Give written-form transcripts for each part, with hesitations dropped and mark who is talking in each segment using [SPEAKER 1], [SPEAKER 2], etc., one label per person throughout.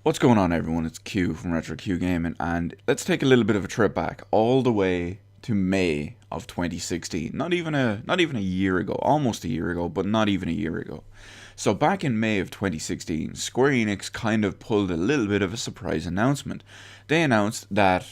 [SPEAKER 1] What's going on, everyone? It's Q from Retro Q Gaming, and let's take a little bit of a trip back, all the way to May of 2016. Not even a year ago, almost a year ago, but not even a year ago. So back in May of 2016, Square Enix kind of pulled a little bit of a surprise announcement. They announced that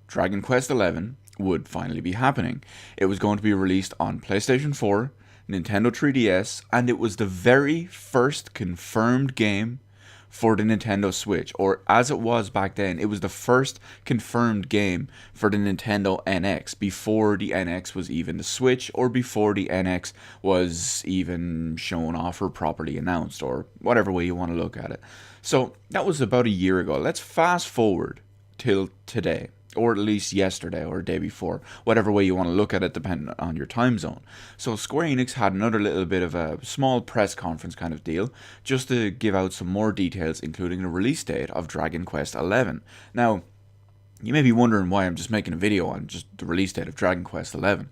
[SPEAKER 1] Dragon Quest XI would finally be happening. It was going to be released on PlayStation 4, Nintendo 3DS, and it was the very first confirmed game for the Nintendo Switch, or as it was back then, it was the first confirmed game for the Nintendo NX before the NX was even the Switch, or before the NX was even shown off or properly announced, or whatever way you want to look at it. So that was about a year ago. Let's fast forward till today, or at least yesterday or the day before, whatever way you want to look at it, depending on your time zone. So Square Enix had another little bit of a small press conference kind of deal, just to give out some more details, including the release date of Dragon Quest XI. Now, you may be wondering why I'm just making a video on just the release date of Dragon Quest XI.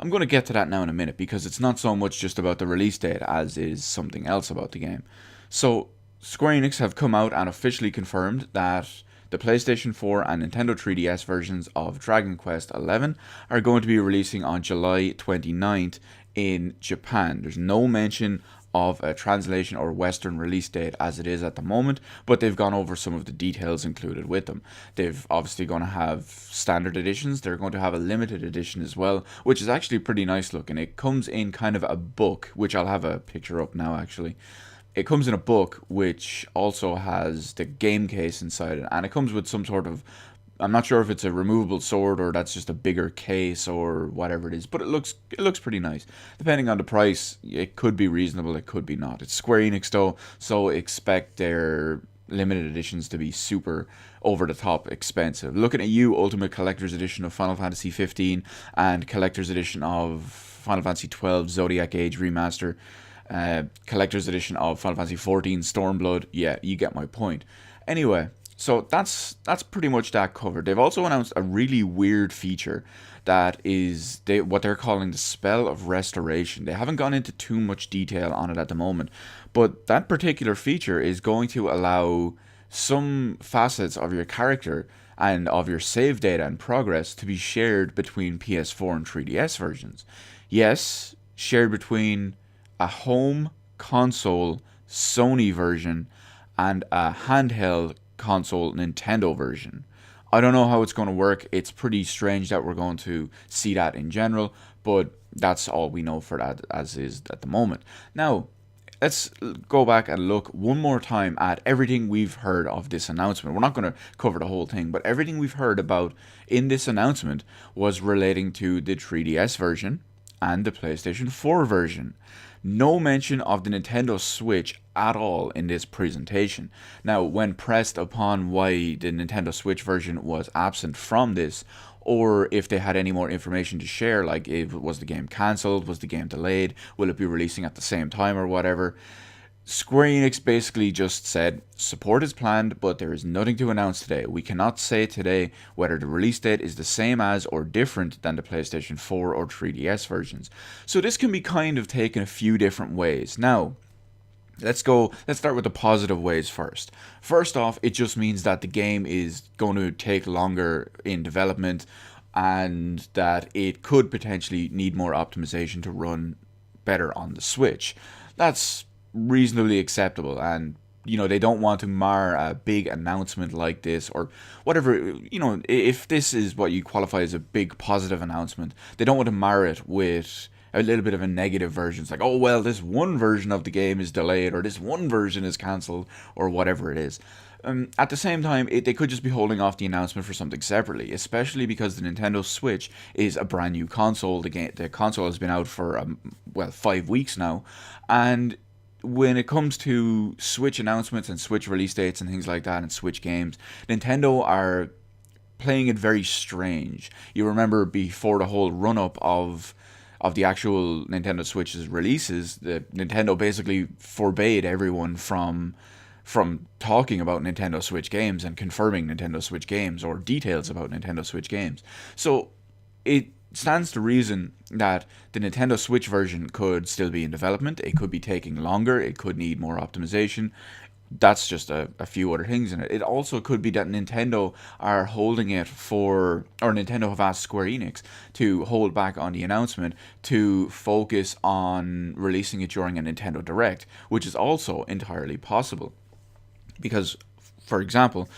[SPEAKER 1] I'm going to get to that now in a minute, because it's not so much just about the release date as is something else about the game. So, Square Enix have come out and officially confirmed that the PlayStation 4 and Nintendo 3DS versions of Dragon Quest XI are going to be releasing on July 29th in Japan. There's no mention of a translation or Western release date as it is at the moment, but they've gone over some of the details included with them. They've obviously going to have standard editions. They're going to have a limited edition as well, which is actually pretty nice looking. It comes in kind of a book, which I'll have a picture up now actually. It comes in a book which also has the game case inside it, and it comes with some sort of, I'm not sure if it's a removable sword or that's just a bigger case or whatever it is, but it looks pretty nice. Depending on the price, it could be reasonable, it could be not. It's Square Enix though, so expect their limited editions to be super over the top expensive. Looking at you, Ultimate Collector's Edition of Final Fantasy 15 and Collector's Edition of Final Fantasy 12 Zodiac Age Remaster, collector's edition of Final Fantasy 14 Stormblood. Yeah, you get my point. Anyway, so that's pretty much that covered. They've also announced a really weird feature that is what they're calling the Spell of Restoration. They haven't gone into too much detail on it at the moment, but that particular feature is going to allow some facets of your character and of your save data and progress to be shared between PS4 and 3DS versions. Yes, shared between a home console Sony version and a handheld console Nintendo version. I don't know how it's going to work. It's pretty strange that we're going to see that in general, but that's all we know for that as is at the moment. Now, let's go back and look one more time at everything we've heard of this announcement. We're not going to cover the whole thing, but everything we've heard about in this announcement was relating to the 3DS version and the PlayStation 4 version. No mention of the Nintendo Switch at all in this presentation. Now, when pressed upon why the Nintendo Switch version was absent from this, or if they had any more information to share, like if was the game cancelled, was the game delayed, will it be releasing at the same time or whatever, Square Enix basically just said support is planned, but there is nothing to announce today. We cannot say today whether the release date is the same as or different than the PlayStation 4 or 3DS versions. So this can be kind of taken a few different ways. Now, let's start with the positive ways first. First off, it just means that the game is going to take longer in development and that it could potentially need more optimization to run better on the Switch. That's reasonably acceptable, and they don't want to mar a big announcement like this or whatever. If this is what you qualify as a big positive announcement, they don't want to mar it with a little bit of a negative version. It's like, oh well, this one version of the game is delayed, or this one version is cancelled, or whatever it is. At the same time, they could just be holding off the announcement for something separately, especially because the Nintendo Switch is a brand new console. The console has been out for 5 weeks now, and when it comes to Switch announcements and Switch release dates and things like that, and Switch games, Nintendo are playing it very strange. You remember before the whole run up of the actual Nintendo Switch's releases, the Nintendo basically forbade everyone from talking about Nintendo Switch games and confirming Nintendo Switch games or details about Nintendo Switch games. So it stands to reason that the Nintendo Switch version could still be in development. It could be taking longer. It could need more optimization. that's just a few other things in it. It also could be that Nintendo are holding it for, or Nintendo have asked Square Enix to hold back on the announcement to focus on releasing it during a Nintendo Direct, which is also entirely possible. Because, for example,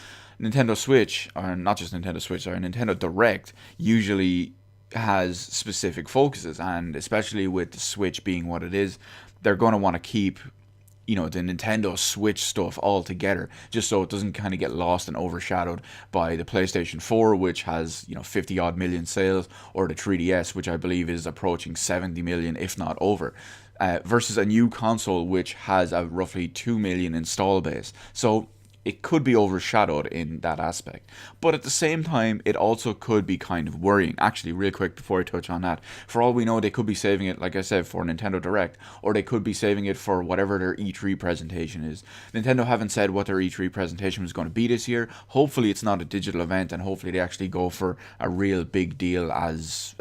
[SPEAKER 1] Nintendo Switch, or not just Nintendo Switch, sorry, Nintendo Direct usually has specific focuses, and especially with the Switch being what it is, they're going to want to keep the Nintendo Switch stuff all together, just so it doesn't kind of get lost and overshadowed by the PlayStation 4, which has 50 odd million sales, or the 3DS, which I believe is approaching 70 million, if not over. Versus a new console which has a roughly 2 million install base. So it could be overshadowed in that aspect. But at the same time, it also could be kind of worrying. Actually, real quick before I touch on that, for all we know, they could be saving it, like I said, for Nintendo Direct, or they could be saving it for whatever their E3 presentation is. Nintendo haven't said what their E3 presentation was going to be this year. Hopefully it's not a digital event, and hopefully they actually go for a real big deal as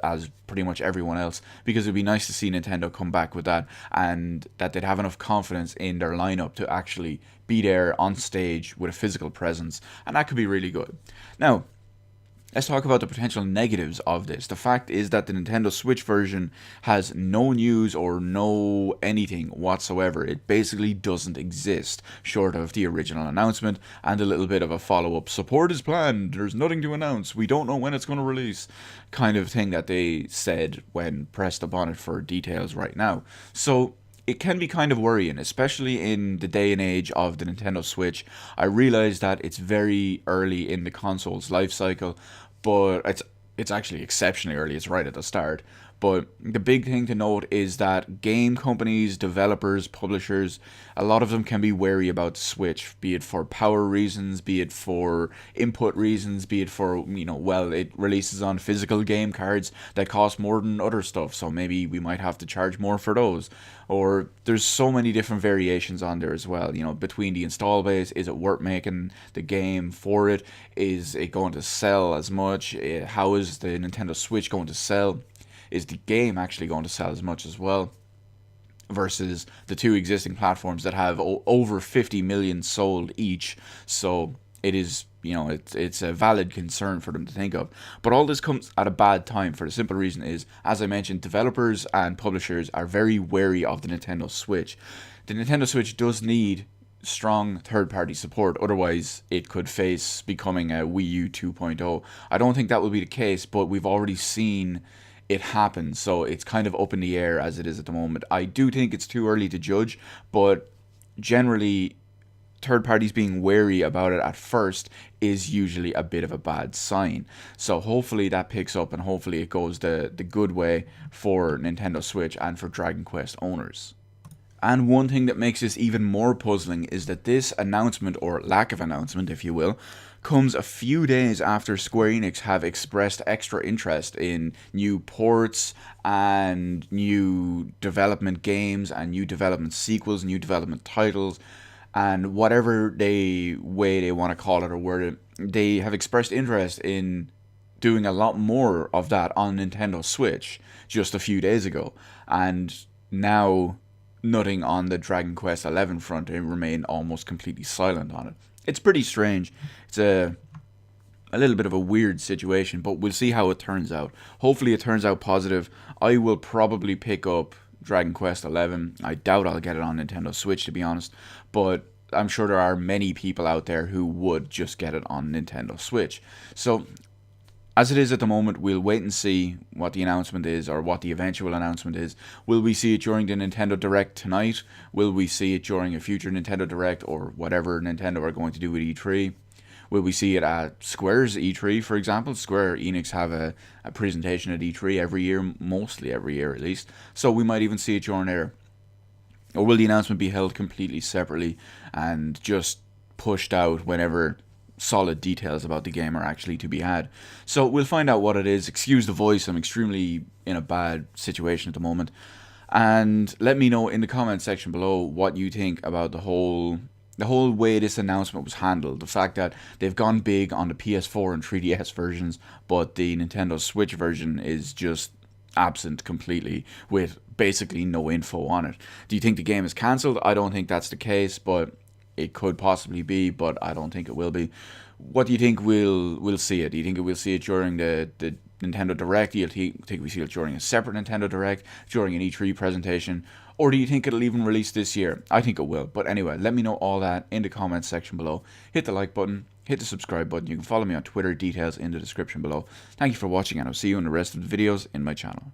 [SPEAKER 1] pretty much everyone else, because it'd be nice to see Nintendo come back with that, and that they'd have enough confidence in their lineup to actually be there on stage with a physical presence, and that could be really good. Now, let's talk about the potential negatives of this. The fact is that the Nintendo Switch version has no news or no anything whatsoever. It basically doesn't exist, short of the original announcement and a little bit of a follow-up. Support is planned, there's nothing to announce, we don't know when it's going to release, kind of thing that they said when pressed upon it for details right now. So it can be kind of worrying, especially in the day and age of the Nintendo Switch. I realize that it's very early in the console's life cycle, but it's actually exceptionally early. It's right at the start. But the big thing to note is that game companies, developers, publishers, a lot of them can be wary about the Switch, be it for power reasons, be it for input reasons, be it for, it releases on physical game cards that cost more than other stuff, so maybe we might have to charge more for those. Or there's so many different variations on there as well, between the install base. Is it worth making the game for it? Is it going to sell as much? How is the Nintendo Switch going to sell? Is the game actually going to sell as much as well? Versus the two existing platforms that have over 50 million sold each. So it is, it's a valid concern for them to think of. But all this comes at a bad time, for the simple reason is, as I mentioned, developers and publishers are very wary of the Nintendo Switch. The Nintendo Switch does need strong third-party support, otherwise it could face becoming a Wii U 2.0. I don't think that will be the case, but we've already seen it happens, so it's kind of up in the air as it is at the moment. I do think it's too early to judge, but generally third parties being wary about it at first is usually a bit of a bad sign. So hopefully that picks up, and hopefully it goes the good way for Nintendo Switch and for Dragon Quest owners. And one thing that makes this even more puzzling is that this announcement, or lack of announcement if you will, comes a few days after Square Enix have expressed extra interest in new ports and new development games and new development sequels, new development titles, and whatever way they want to call it or word it. They have expressed interest in doing a lot more of that on Nintendo Switch just a few days ago, and now nothing on the Dragon Quest XI front. They remain almost completely silent on it. It's pretty strange. It's a little bit of a weird situation, but we'll see how it turns out. Hopefully it turns out positive. I will probably pick up Dragon Quest XI. I doubt I'll get it on Nintendo Switch, to be honest, but I'm sure there are many people out there who would just get it on Nintendo Switch. So as it is at the moment, we'll wait and see what the announcement is, or what the eventual announcement is. Will we see it during the Nintendo Direct tonight? Will we see it during a future Nintendo Direct, or whatever Nintendo are going to do with E3? Will we see it at Square's E3, for example? Square Enix have a presentation at E3 every year, mostly every year at least. So we might even see it during there. Or will the announcement be held completely separately and just pushed out whenever solid details about the game are actually to be had? So we'll find out what it is. Excuse the voice, I'm extremely in a bad situation at the moment. And let me know in the comment section below what you think about the whole way this announcement was handled. The fact that they've gone big on the PS4 and 3DS versions, but the Nintendo Switch version is just absent completely, with basically no info on it. Do you think the game is cancelled? I don't think that's the case, but it could possibly be, but I don't think it will be. What do you think we'll see it? Do you think we'll see it during the Nintendo Direct? Do you think we see it during a separate Nintendo Direct, during an E3 presentation? Or do you think it'll even release this year? I think it will. But anyway, let me know all that in the comments section below. Hit the like button, hit the subscribe button. You can follow me on Twitter, details in the description below. Thank you for watching, and I'll see you in the rest of the videos in my channel.